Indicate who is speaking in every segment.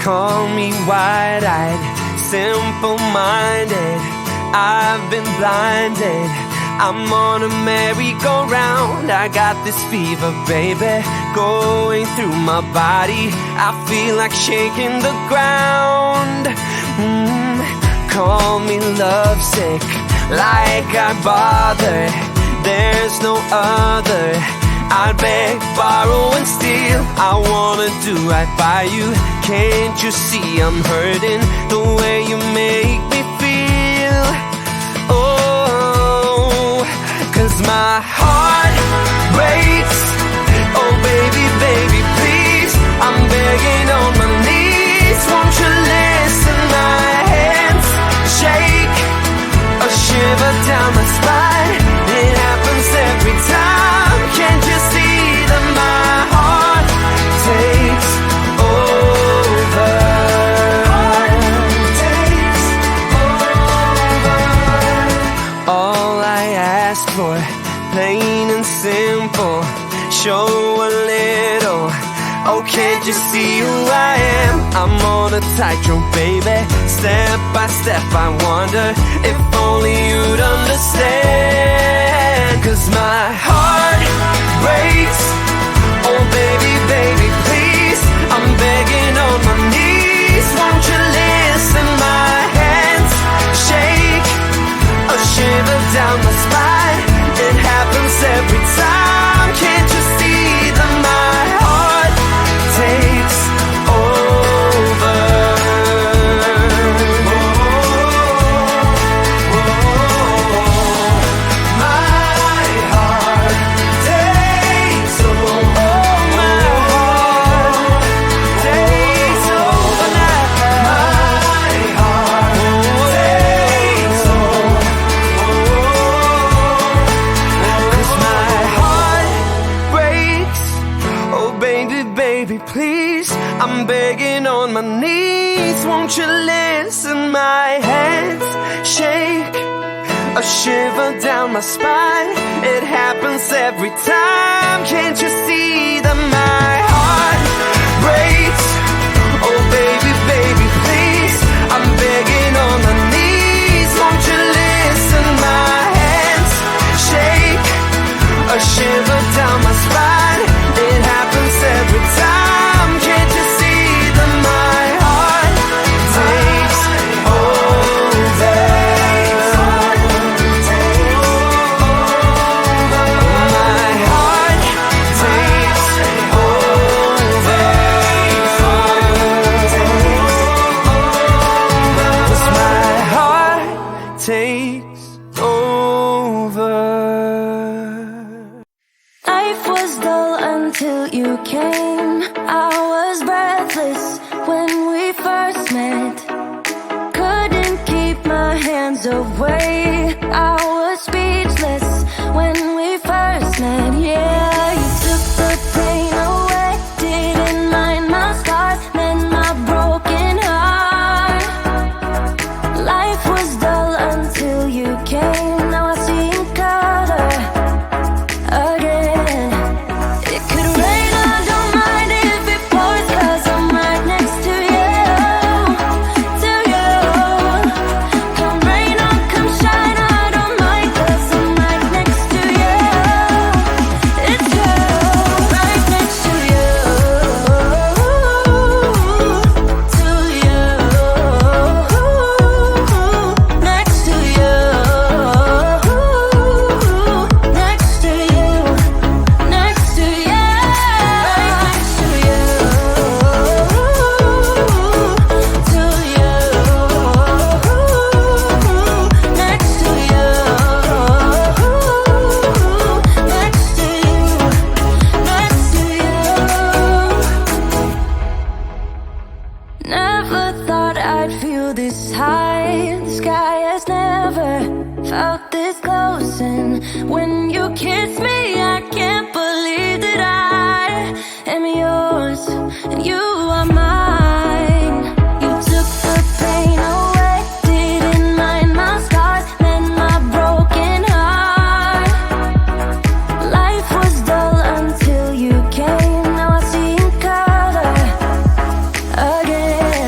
Speaker 1: Call me wide-eyed, simple-minded. I've been blinded. I'm on a merry-go-round. I got this fever, baby, going through my body. I feel like shaking the ground. Call me lovesick, like I bother. There's no other. I'd beg, borrow, and steal. I wanna do right by you. Can't you see I'm hurting the way you make me feel? Oh, 'cause my heart breaks. Oh baby, baby, please, I'm begging on my knees. Won't you listen? My hands shake, a shiver down my spine. It happens every time. Can't you see that my heart takes over? Takes over. All I ask for, plain and simple, show a little. Oh, can't you see who I am? I'm on a tightrope, baby. Step by step, I wonder if only you'd understand. 'Cause my heart breaks. Oh baby, baby, please, I'm begging on my knees. Won't you listen? My hands shake, a shiver down my spine. It happens every time. Can't you see that my heart takes over? Please, I'm begging on my knees. Won't you listen? My hands shake, a shiver down my spine. It happens every time. Can't you see that my heart breaks? Oh baby, baby, please, I'm begging on my knees. Won't you listen? My hands shake, a shiver down my spine. It happens every time. Can't you see that my heart takes over? My heart takes over. 'Cause my heart takes over.
Speaker 2: Life was dull until you came. I was breathless when we first met. Couldn't keep my hands away. I was speechless when we first met. Yeah, you took the pain away. Didn't mind my scars, then my broken heart. Life was dull until you came. Now I see in color again. It could rain, I don't mind if it pours, 'cause I'm right next to you, to you. Come rain or come shine, I don't mind, 'cause I'm right next to you. It's you, right next to you, to you, next to you, next to you, next to you, right next to you, to you, next to you, next to you, next to you. Never thought I'd feel this high. The sky has never felt this close, and when you kiss me, I can't believe that I am yours and you are mine. You took the pain away, didn't mind my scars, then my broken heart. Life was dull until you came. Now I see in color again.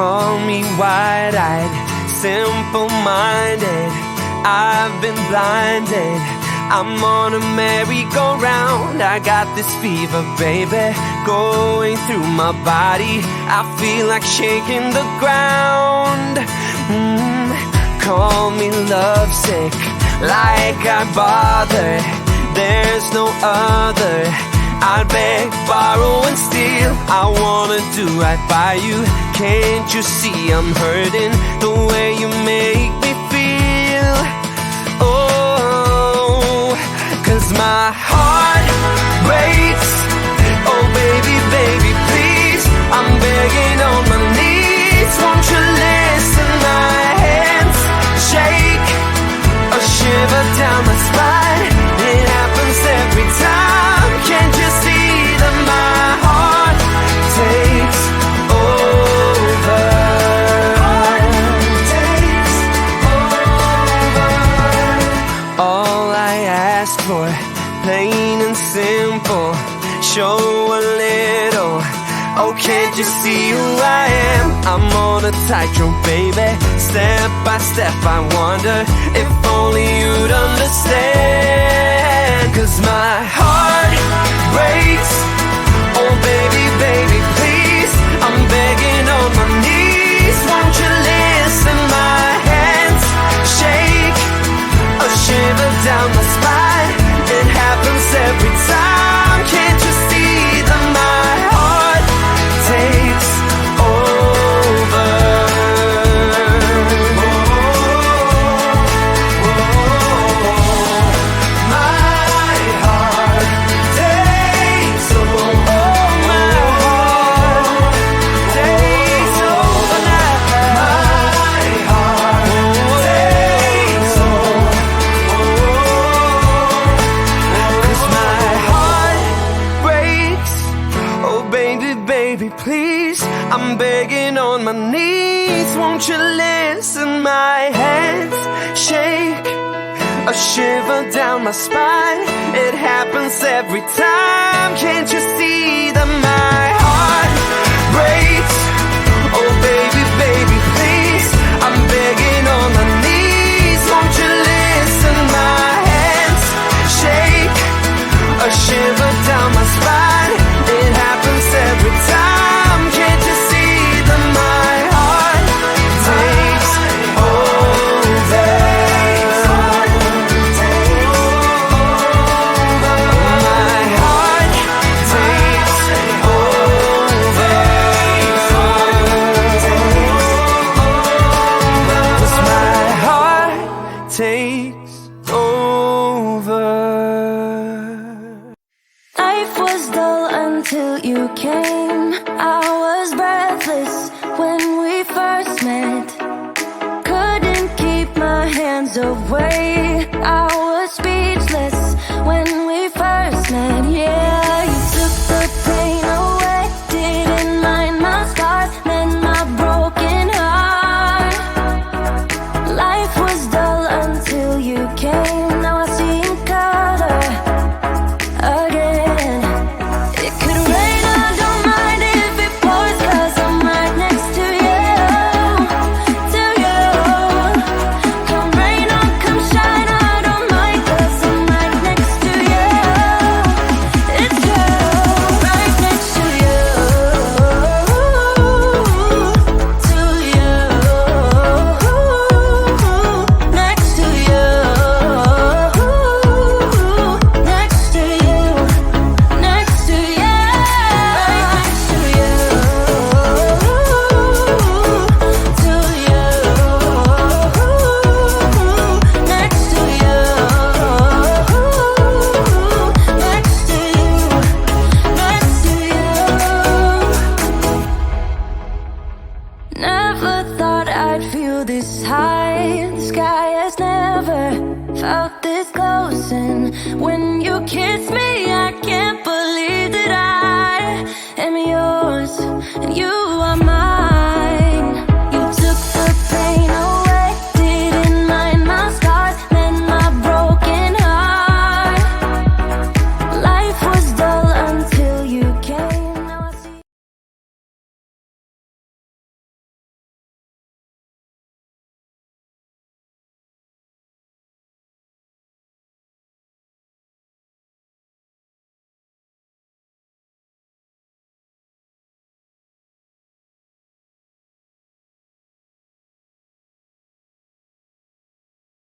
Speaker 1: Call me wide-eyed, simple-minded. I've been blinded. I'm on a merry-go-round. I got this fever, baby, going through my body. I feel like shaking the ground. Call me lovesick, like I bother. There's no other. I'd beg, borrow, and steal. I wanna do right by you. Can't you see I'm hurting the way you make me feel? Oh, 'cause my heart breaks. Oh baby, baby, please, I'm begging on my knees. Won't you listen? My hands shake, a shiver down my spine. It happens every time. Can't you see that my heart takes over? Takes over. All I ask for, plain and simple, show a little. Oh, can't you see who I am? I'm on a tightrope, baby. Step by step, I wonder if only you'd understand. 'Cause my heart breaks. Oh, baby, baby, please, I'm begging on my knees. Won't you listen? My hands shake, a shiver down my spine. It happens every time. Can't you see that my heart takes over? Please, I'm begging on my knees. Won't you listen? My hands shake, a shiver down my spine. It happens every time. Can't you see that my heart breaks? Oh baby, baby, please, I'm begging on my knees. Won't you listen? My hands shake, a shiver down my spine. It happens every time. Can't you see that my heart takes over? My heart takes over. 'Cause my heart takes over.
Speaker 2: Life was dull until you came. I was breathless when we first met. Couldn't keep my hands away. I was speechless when we first met. Yeah, you took the pain away. Didn't mind my scars, mend my broken heart. Life was dull until you came. Now I see in color again. It could rain, I don't mind if it pours, 'cause I'm right next to you, to you. Come rain or come shine, I don't mind, 'cause I'm right next to you. It's you, right next to you, to you, next to you, next to you, next to you, right next to you, to you, next to you, next to you, next to you. Never thought I'd feel this high. The sky has never felt this close, and when you kiss me, I can't believe that